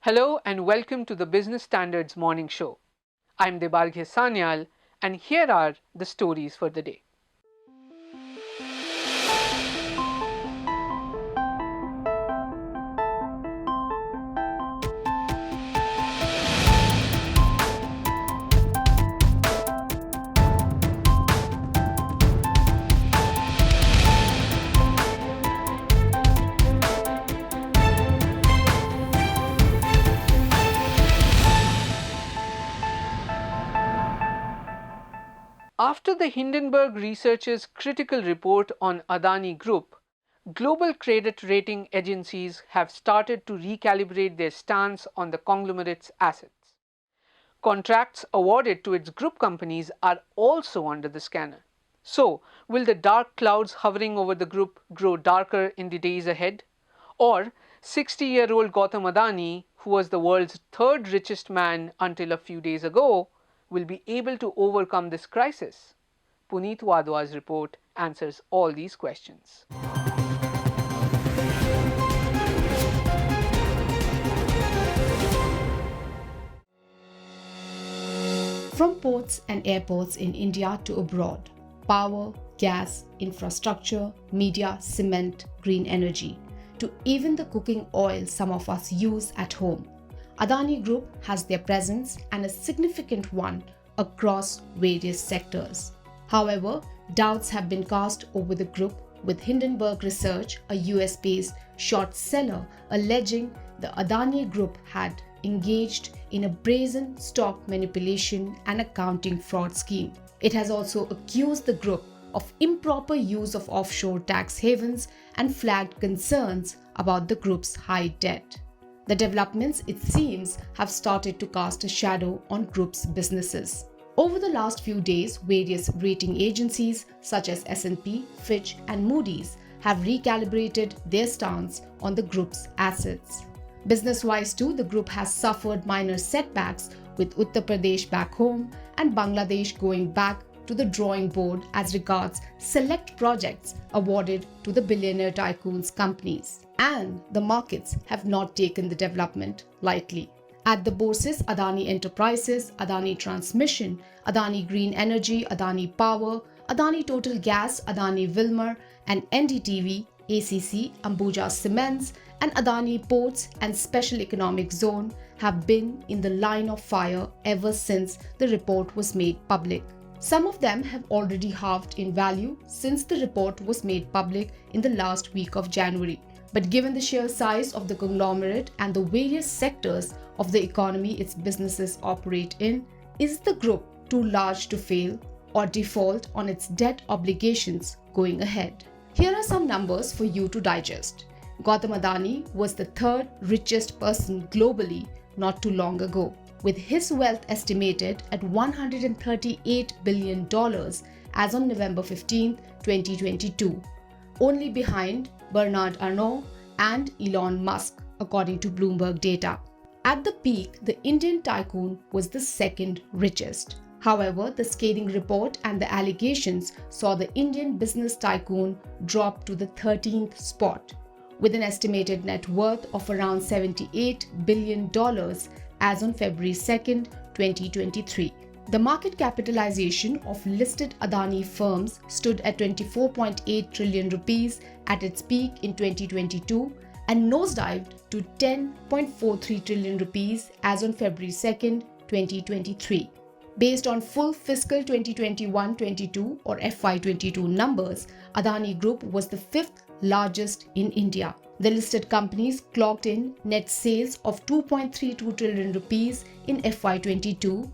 Hello and welcome to the Business Standards Morning Show. I'm Debarghya Sanyal and here are the stories for the day. After the Hindenburg researchers' critical report on Adani Group, global credit rating agencies have started to recalibrate their stance on the conglomerate's assets. Contracts awarded to its group companies are also under the scanner. So, will the dark clouds hovering over the group grow darker in the days ahead? Or 60-year-old Gautam Adani, who was the world's third richest man until a few days ago, will be able to overcome this crisis? Puneet Wadhwa's report answers all these questions. From ports and airports in India to abroad, power, gas, infrastructure, media, cement, green energy, to even the cooking oil some of us use at home, Adani Group has their presence and a significant one across various sectors. However, doubts have been cast over the group, with Hindenburg Research, a US-based short seller, alleging the Adani Group had engaged in a brazen stock manipulation and accounting fraud scheme. It has also accused the group of improper use of offshore tax havens and flagged concerns about the group's high debt. The developments, it seems, have started to cast a shadow on group's businesses. Over the last few days, various rating agencies such as S&P, Fitch and Moody's have recalibrated their stance on the group's assets. Business-wise too, the group has suffered minor setbacks, with Uttar Pradesh back home and Bangladesh going back to the drawing board as regards select projects awarded to the billionaire tycoons' companies. And the markets have not taken the development lightly. At the bourses, Adani Enterprises, Adani Transmission, Adani Green Energy, Adani Power, Adani Total Gas, Adani Wilmar and NDTV, ACC, Ambuja Cements and Adani Ports and Special Economic Zone have been in the line of fire ever since the report was made public. Some of them have already halved in value since the report was made public in the last week of January. But given the sheer size of the conglomerate and the various sectors of the economy its businesses operate in, is the group too large to fail or default on its debt obligations going ahead? Here are some numbers for you to digest. Gautam Adani was the third richest person globally not too long ago, with his wealth estimated at $138 billion as on November 15, 2022, only behind Bernard Arnault and Elon Musk, according to Bloomberg data. At the peak, the Indian tycoon was the second richest. However, the scathing report and the allegations saw the Indian business tycoon drop to the 13th spot, with an estimated net worth of around $78 billion as on February 2, 2023. The market capitalization of listed Adani firms stood at 24.8 trillion rupees at its peak in 2022 and nosedived to 10.43 trillion rupees as on February 2, 2023. Based on full fiscal 2021-22 or FY22 numbers, Adani Group was the fifth largest in India. The listed companies clocked in net sales of 2.32 trillion rupees in FY22,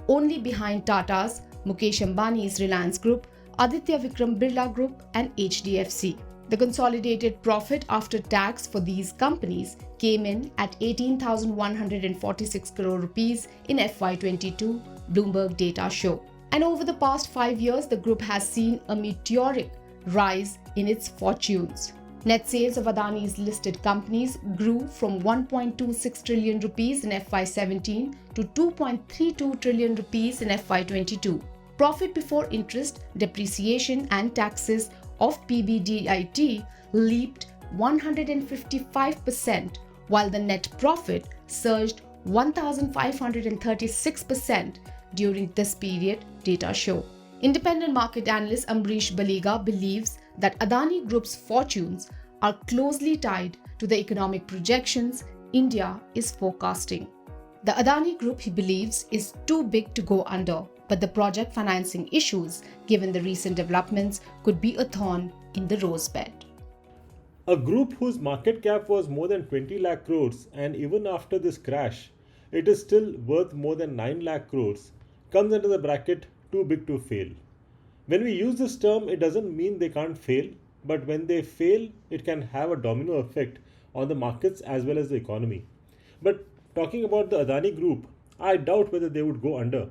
only behind Tata's, Mukesh Ambani's Reliance Group, Aditya Vikram Birla Group and HDFC. The consolidated profit after tax for these companies came in at 18,146 crore rupees in FY22, Bloomberg data show. And over the past 5 years, the group has seen a meteoric rise in its fortunes. Net sales of Adani's listed companies grew from 1.26 trillion rupees in FY17 to 2.32 trillion rupees in FY22. Profit before interest, depreciation and taxes of PBDIT leaped 155%, while the net profit surged 1,536% during this period, data show. Independent market analyst Ambrish Baliga believes that Adani Group's fortunes are closely tied to the economic projections India is forecasting. The Adani Group, he believes, is too big to go under, but the project financing issues, given the recent developments, could be a thorn in the rosebed. A group whose market cap was more than 20 lakh crores, and even after this crash, it is still worth more than 9 lakh crores, comes under the bracket too big to fail. When we use this term, it doesn't mean they can't fail, but when they fail, it can have a domino effect on the markets as well as the economy. But talking about the Adani Group, I doubt whether they would go under.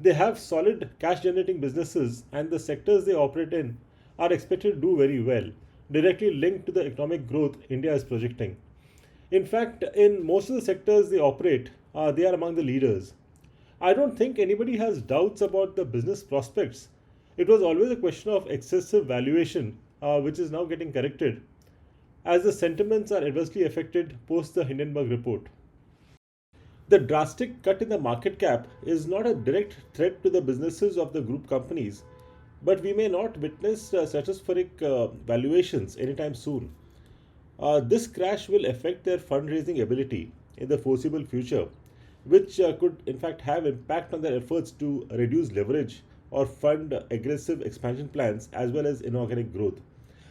They have solid cash generating businesses, and the sectors they operate in are expected to do very well, directly linked to the economic growth India is projecting. In fact, in most of the sectors they operate, they are among the leaders. I don't think anybody has doubts about the business prospects. It was always a question of excessive valuation, which is now getting corrected, as the sentiments are adversely affected post the Hindenburg report. The drastic cut in the market cap is not a direct threat to the businesses of the group companies, but we may not witness stratospheric valuations anytime soon. This crash will affect their fundraising ability in the foreseeable future, which could in fact have impact on their efforts to reduce leverage or fund aggressive expansion plans as well as inorganic growth.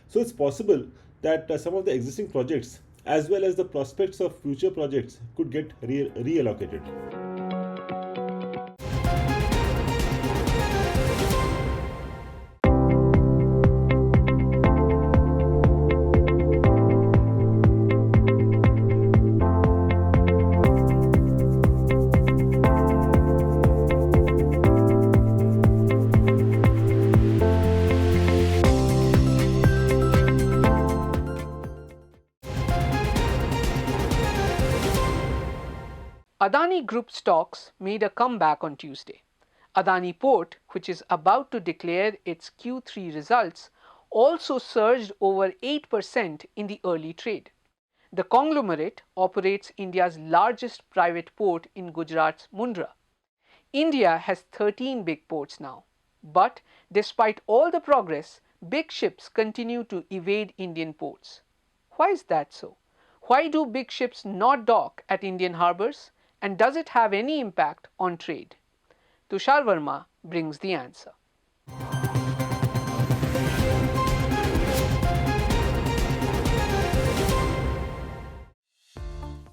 So it's possible that some of the existing projects as well as the prospects of future projects could get reallocated. Adani Group stocks made a comeback on Tuesday. Adani Port, which is about to declare its Q3 results, also surged over 8% in the early trade. The conglomerate operates India's largest private port in Gujarat's Mundra. India has 13 big ports now. But despite all the progress, big ships continue to evade Indian ports. Why is that so? Why do big ships not dock at Indian harbors? And does it have any impact on trade? Tushar Verma brings the answer.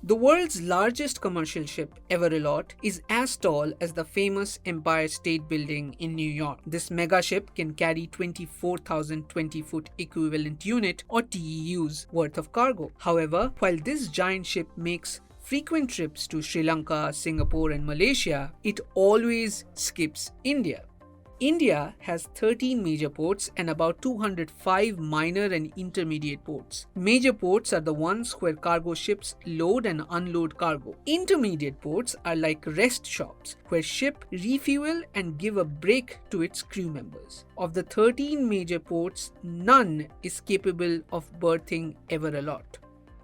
The world's largest commercial ship, Everilot, is as tall as the famous Empire State Building in New York. This megaship can carry 24,000 20-foot equivalent unit or TEUs worth of cargo. However, while this giant ship makes frequent trips to Sri Lanka, Singapore, and Malaysia, it always skips India. India has 13 major ports and about 205 minor and intermediate ports. Major ports are the ones where cargo ships load and unload cargo. Intermediate ports are like rest shops where ship refuel and give a break to its crew members. Of the 13 major ports, none is capable of berthing Everilot.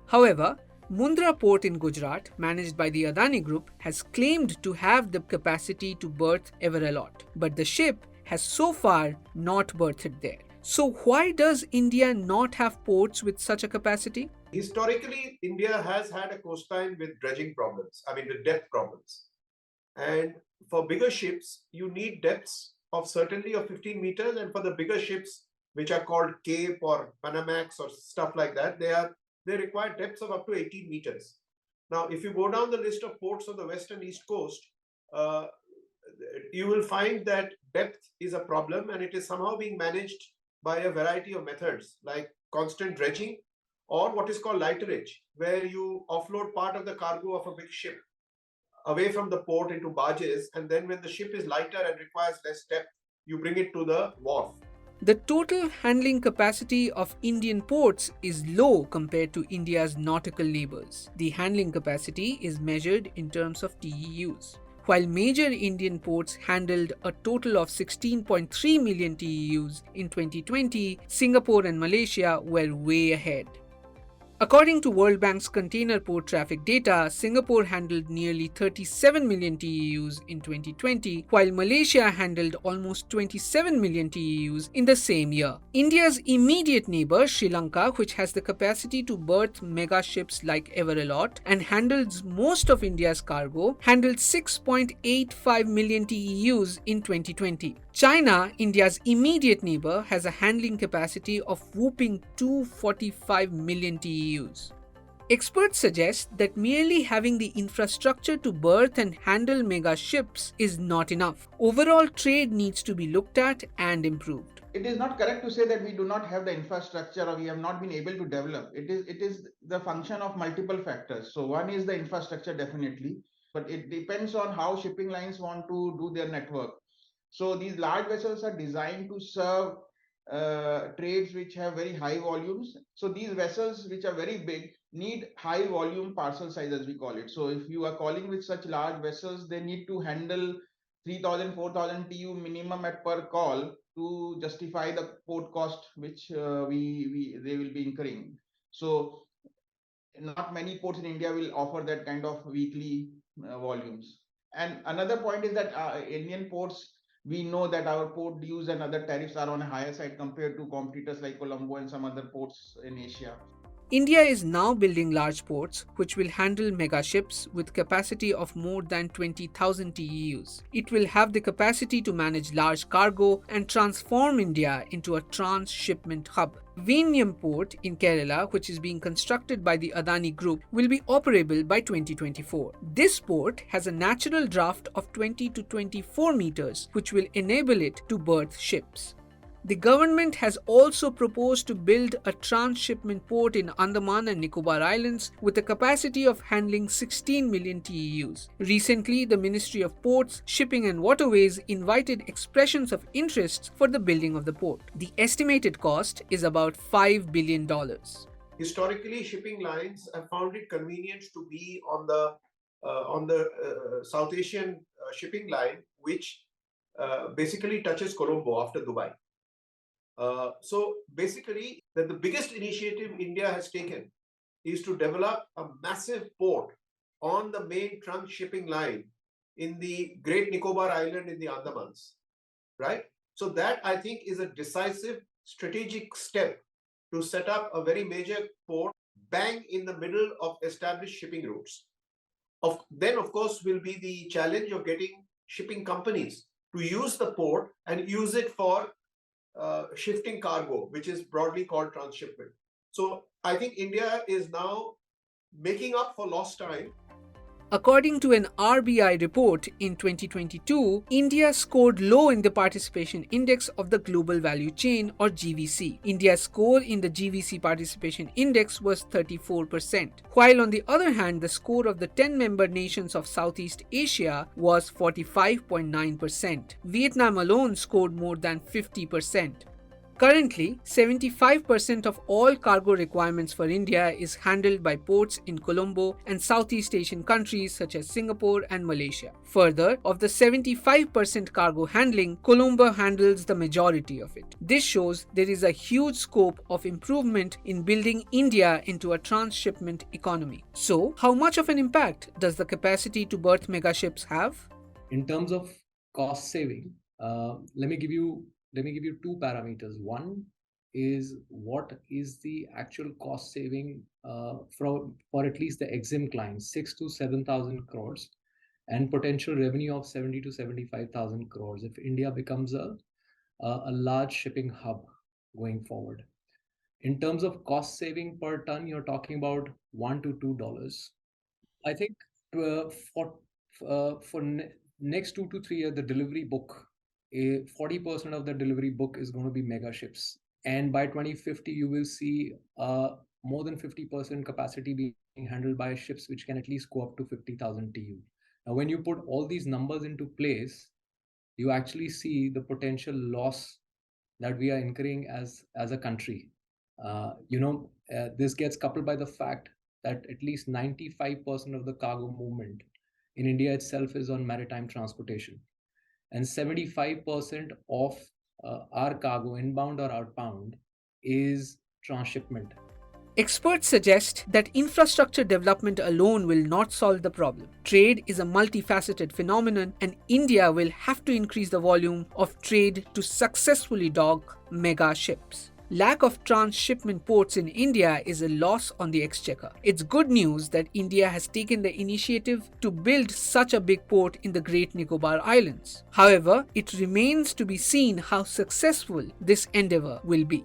However, Mundra port in Gujarat, managed by the Adani Group, has claimed to have the capacity to berth Everilot, but the ship has so far not berthed there. So why does India not have ports with such a capacity? Historically, India has had a coastline with dredging problems, with depth problems. And for bigger ships, you need depths of certainly of 15 meters. And for the bigger ships, which are called Cape or Panamax or stuff like that, they require depths of up to 18 meters. Now, if you go down the list of ports on the west and east coast, you will find that depth is a problem, and it is somehow being managed by a variety of methods like constant dredging or what is called lighterage, where you offload part of the cargo of a big ship away from the port into barges, and then when the ship is lighter and requires less depth, you bring it to the wharf. The total handling capacity of Indian ports is low compared to India's nautical neighbors. The handling capacity is measured in terms of TEUs. While major Indian ports handled a total of 16.3 million TEUs in 2020, Singapore and Malaysia were way ahead. According to World Bank's container port traffic data, Singapore handled nearly 37 million TEUs in 2020, while Malaysia handled almost 27 million TEUs in the same year. India's immediate neighbor, Sri Lanka, which has the capacity to berth mega ships like Everalot and handles most of India's cargo, handled 6.85 million TEUs in 2020. China, India's immediate neighbor, has a handling capacity of whopping 245 million TEUs. Experts suggest that merely having the infrastructure to berth and handle mega ships is not enough. Overall trade needs to be looked at and improved. It is not correct to say that we do not have the infrastructure or we have not been able to develop. It is the function of multiple factors. So one is the infrastructure, definitely, but it depends on how shipping lines want to do their network. So these large vessels are designed to serve trades which have very high volumes. So these vessels, which are very big, need high volume parcel size, as we call it. So if you are calling with such large vessels, they need to handle 3,000, 4,000 TU minimum at per call to justify the port cost which they will be incurring. So not many ports in India will offer that kind of weekly volumes. And another point is that Indian ports, we know that our port dues and other tariffs are on a higher side compared to competitors like Colombo and some other ports in Asia. India is now building large ports which will handle mega ships with capacity of more than 20,000 TEUs. It will have the capacity to manage large cargo and transform India into a transshipment hub. Veniam Port in Kerala, which is being constructed by the Adani Group, will be operable by 2024. This port has a natural draft of 20 to 24 meters, which will enable it to berth ships. The government has also proposed to build a transshipment port in Andaman and Nicobar Islands with a capacity of handling 16 million TEUs. Recently, the Ministry of Ports, Shipping and Waterways invited expressions of interest for the building of the port. The estimated cost is about $5 billion. Historically, shipping lines have found it convenient to be on the South Asian shipping line, which basically touches Colombo after Dubai. So basically, the biggest initiative India has taken is to develop a massive port on the main trunk shipping line in the Great Nicobar Island in the Andamans, right? So that, I think, is a decisive strategic step to set up a very major port bang in the middle of established shipping routes. Then, of course, will be the challenge of getting shipping companies to use the port and use it for shifting cargo, which is broadly called transshipment. So I think India is now making up for lost time. According to an RBI report in 2022, India scored low in the Participation Index of the Global Value Chain or GVC. India's score in the GVC Participation Index was 34%, while on the other hand, the score of the 10 member nations of Southeast Asia was 45.9%. Vietnam alone scored more than 50%. Currently, 75% of all cargo requirements for India is handled by ports in Colombo and Southeast Asian countries such as Singapore and Malaysia. Further, of the 75% cargo handling, Colombo handles the majority of it. This shows there is a huge scope of improvement in building India into a transshipment economy. So, how much of an impact does the capacity to berth megaships have? In terms of cost saving, let me give you two parameters. One is what is the actual cost saving for at least the EXIM clients, 6 to 7,000 crores, and potential revenue of 70 to 75,000 crores if India becomes a large shipping hub going forward. In terms of cost saving per ton, you're talking about $1 to $2. I think for next 2 to 3 years, the delivery book, 40% of the delivery book is going to be mega ships. And by 2050, you will see more than 50% capacity being handled by ships, which can at least go up to 50,000 TU. Now, when you put all these numbers into place, you actually see the potential loss that we are incurring as a country. This gets coupled by the fact that at least 95% of the cargo movement in India itself is on maritime transportation. And 75% of our cargo, inbound or outbound, is transshipment. Experts suggest that infrastructure development alone will not solve the problem. Trade is a multifaceted phenomenon, and India will have to increase the volume of trade to successfully dock mega ships. Lack of transshipment ports in India is a loss on the exchequer. It's good news that India has taken the initiative to build such a big port in the Great Nicobar Islands. However, it remains to be seen how successful this endeavor will be.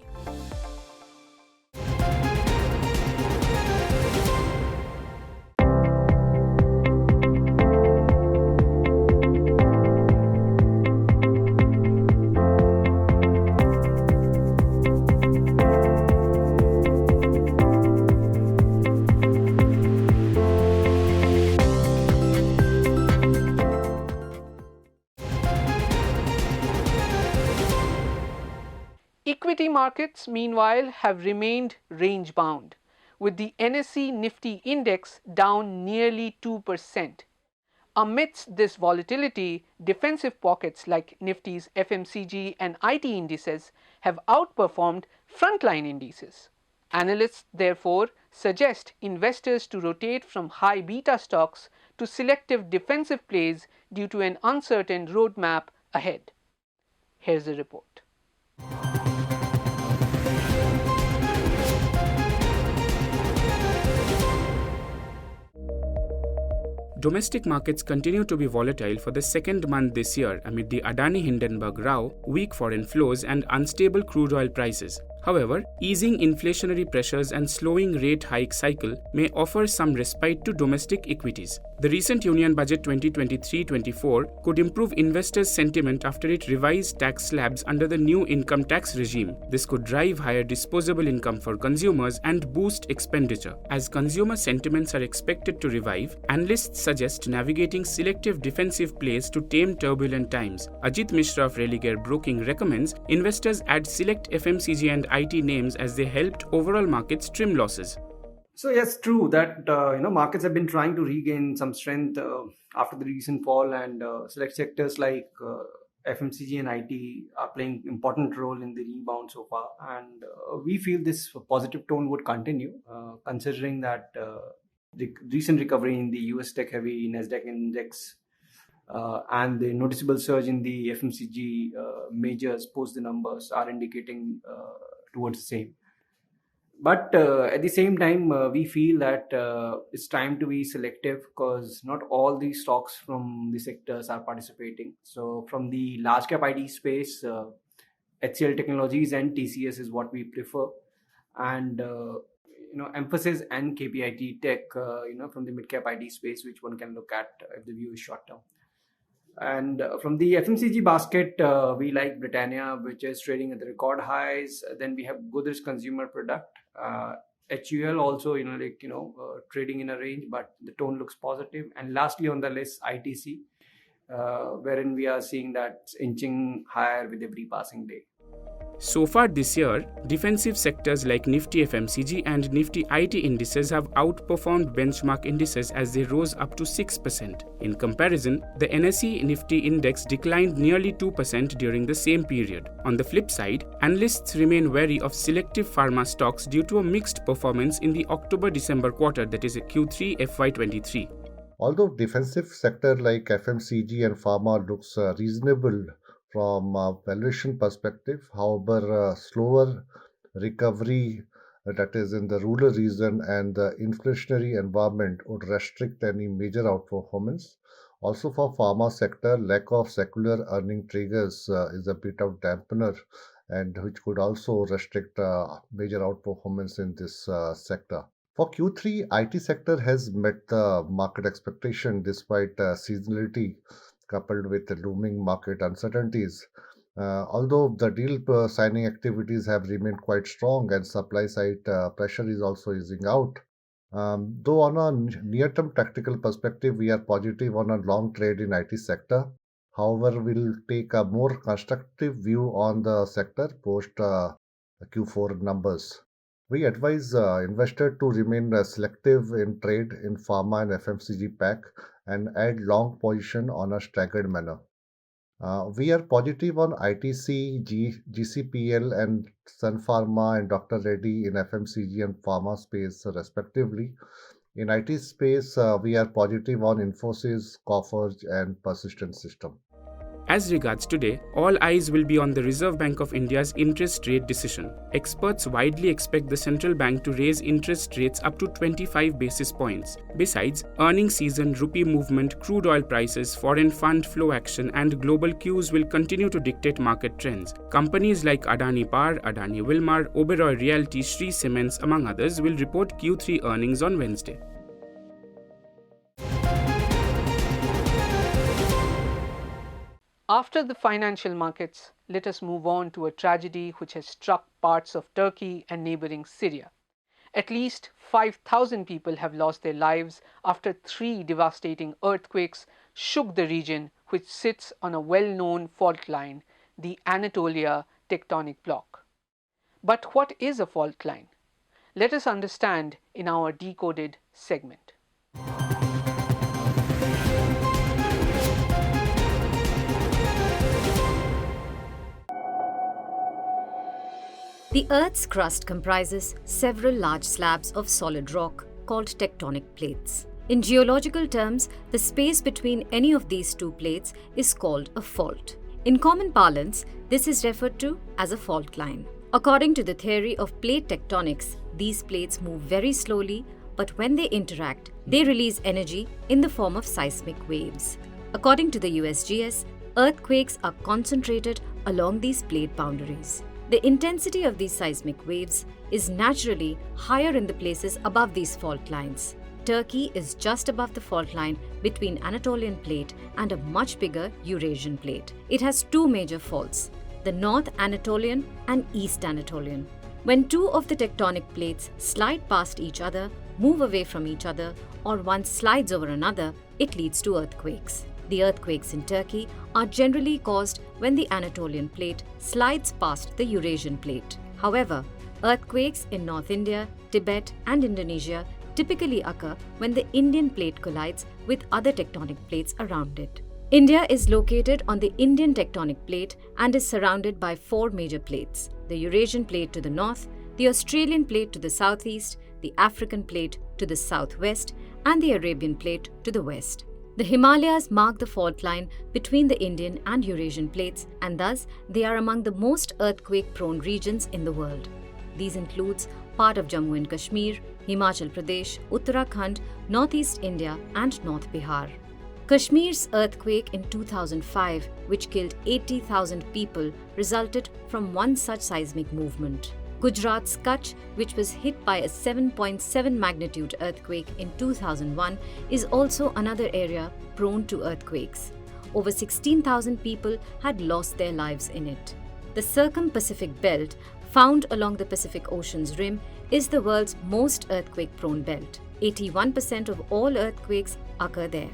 Equity markets, meanwhile, have remained range bound, with the NSE Nifty index down nearly 2%. Amidst this volatility, defensive pockets like Nifty's FMCG and IT indices have outperformed frontline indices. Analysts, therefore, suggest investors to rotate from high beta stocks to selective defensive plays due to an uncertain roadmap ahead. Here's the report. Domestic markets continue to be volatile for the second month this year amid the Adani Hindenburg row, weak foreign flows, and unstable crude oil prices. However, easing inflationary pressures and slowing rate hike cycle may offer some respite to domestic equities. The recent Union Budget 2023-24 could improve investors' sentiment after it revised tax slabs under the new income tax regime. This could drive higher disposable income for consumers and boost expenditure. As consumer sentiments are expected to revive, analysts suggest navigating selective defensive plays to tame turbulent times. Ajit Mishra of Religare Broking recommends investors add select FMCG and IT names as they helped overall markets trim losses. So yes, true that markets have been trying to regain some strength after the recent fall, and select sectors like FMCG and IT are playing important role in the rebound so far. And we feel this positive tone would continue, considering that the recent recovery in the US tech-heavy Nasdaq index and the noticeable surge in the FMCG majors post the numbers are indicating towards the same. But at the same time, we feel that it's time to be selective because not all the stocks from the sectors are participating. So from the large cap ID space, HCL Technologies and TCS is what we prefer, and emphasis and KPIT Tech, from the mid cap ID space, which one can look at if the view is short term. And from the FMCG basket, we like Britannia, which is trading at the record highs. Then we have Godrej Consumer Product, HUL also, trading in a range, but the tone looks positive. And lastly on the list, ITC, wherein we are seeing that it's inching higher with every passing day. So far this year, defensive sectors like Nifty FMCG and Nifty IT indices have outperformed benchmark indices as they rose up to 6%. In comparison, the NSE Nifty index declined nearly 2% during the same period. On the flip side, analysts remain wary of selective pharma stocks due to a mixed performance in the October-December quarter, that is Q3 FY23. Although defensive sector like FMCG and pharma looks reasonable from a valuation perspective, however, slower recovery, that is in the rural region, and the inflationary environment would restrict any major outperformance. Also for pharma sector, lack of secular earning triggers is a bit of dampener, and which could also restrict major outperformance in this sector. For Q3, IT sector has met the market expectation despite seasonality coupled with the looming market uncertainties. Although the deal signing activities have remained quite strong and supply side pressure is also easing out. Though on a near-term tactical perspective, we are positive on a long trade in IT sector. However, we'll take a more constructive view on the sector post Q4 numbers. We advise investor to remain selective in trade in pharma and FMCG pack and add long position on a staggered manner. We are positive on ITC, GCPL, and Sun Pharma and Dr. Reddy in FMCG and pharma space, respectively. In IT space, we are positive on Infosys, Coforge, and Persistent System. As regards today, all eyes will be on the Reserve Bank of India's interest rate decision. Experts widely expect the central bank to raise interest rates up to 25 basis points. Besides, earnings season, rupee movement, crude oil prices, foreign fund flow action, and global cues will continue to dictate market trends. Companies like Adani Power, Adani Wilmar, Oberoi Realty, Shree Cements, among others, will report Q3 earnings on Wednesday. After the financial markets, let us move on to a tragedy which has struck parts of Turkey and neighboring Syria. At least 5,000 people have lost their lives after 3 devastating earthquakes shook the region, which sits on a well-known fault line, the Anatolia tectonic block. But what is a fault line? Let us understand in our Decoded segment. The Earth's crust comprises several large slabs of solid rock called tectonic plates. In geological terms, the space between any of these two plates is called a fault. In common parlance, this is referred to as a fault line. According to the theory of plate tectonics, these plates move very slowly, but when they interact, they release energy in the form of seismic waves. According to the USGS, earthquakes are concentrated along these plate boundaries. The intensity of these seismic waves is naturally higher in the places above these fault lines. Turkey is just above the fault line between Anatolian plate and a much bigger Eurasian plate. It has 2 major faults, the North Anatolian and East Anatolian. When 2 of the tectonic plates slide past each other, move away from each other, or one slides over another, it leads to earthquakes. The earthquakes in Turkey are generally caused when the Anatolian plate slides past the Eurasian plate. However, earthquakes in North India, Tibet, and Indonesia typically occur when the Indian plate collides with other tectonic plates around it. India is located on the Indian tectonic plate and is surrounded by 4 major plates: the Eurasian plate to the north, the Australian plate to the southeast, the African plate to the southwest, and the Arabian plate to the west. The Himalayas mark the fault line between the Indian and Eurasian plates, and thus they are among the most earthquake-prone regions in the world. These includes part of Jammu and Kashmir, Himachal Pradesh, Uttarakhand, Northeast India, and North Bihar. Kashmir's earthquake in 2005, which killed 80,000 people, resulted from one such seismic movement. Gujarat's Kutch, which was hit by a 7.7 magnitude earthquake in 2001, is also another area prone to earthquakes. Over 16,000 people had lost their lives in it. The Circum-Pacific Belt, found along the Pacific Ocean's rim, is the world's most earthquake-prone belt. 81% of all earthquakes occur there.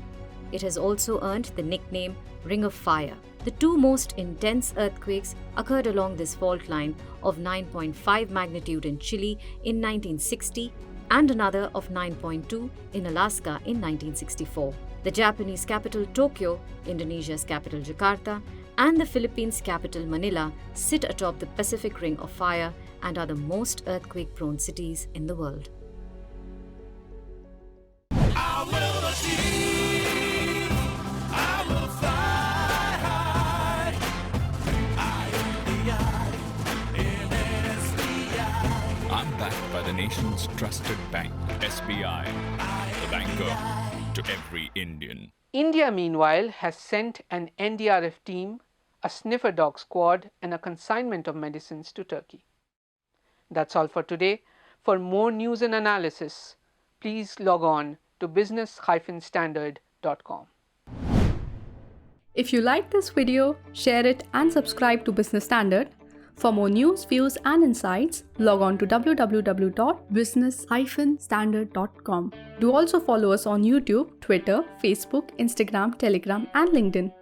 It has also earned the nickname Ring of Fire. The 2 most intense earthquakes occurred along this fault line of 9.5 magnitude in Chile in 1960 and another of 9.2 in Alaska in 1964. The Japanese capital Tokyo, Indonesia's capital Jakarta, and the Philippines' capital Manila sit atop the Pacific Ring of Fire and are the most earthquake-prone cities in the world. By the nation's trusted bank, SBI, the banker to every Indian. India, meanwhile, has sent an NDRF team, a sniffer dog squad, and a consignment of medicines to Turkey. That's all for today. For more news and analysis, please log on to business-standard.com. If you like this video, share it and subscribe to Business Standard. For more news, views and insights, log on to www.business-standard.com. Do also follow us on YouTube, Twitter, Facebook, Instagram, Telegram and LinkedIn.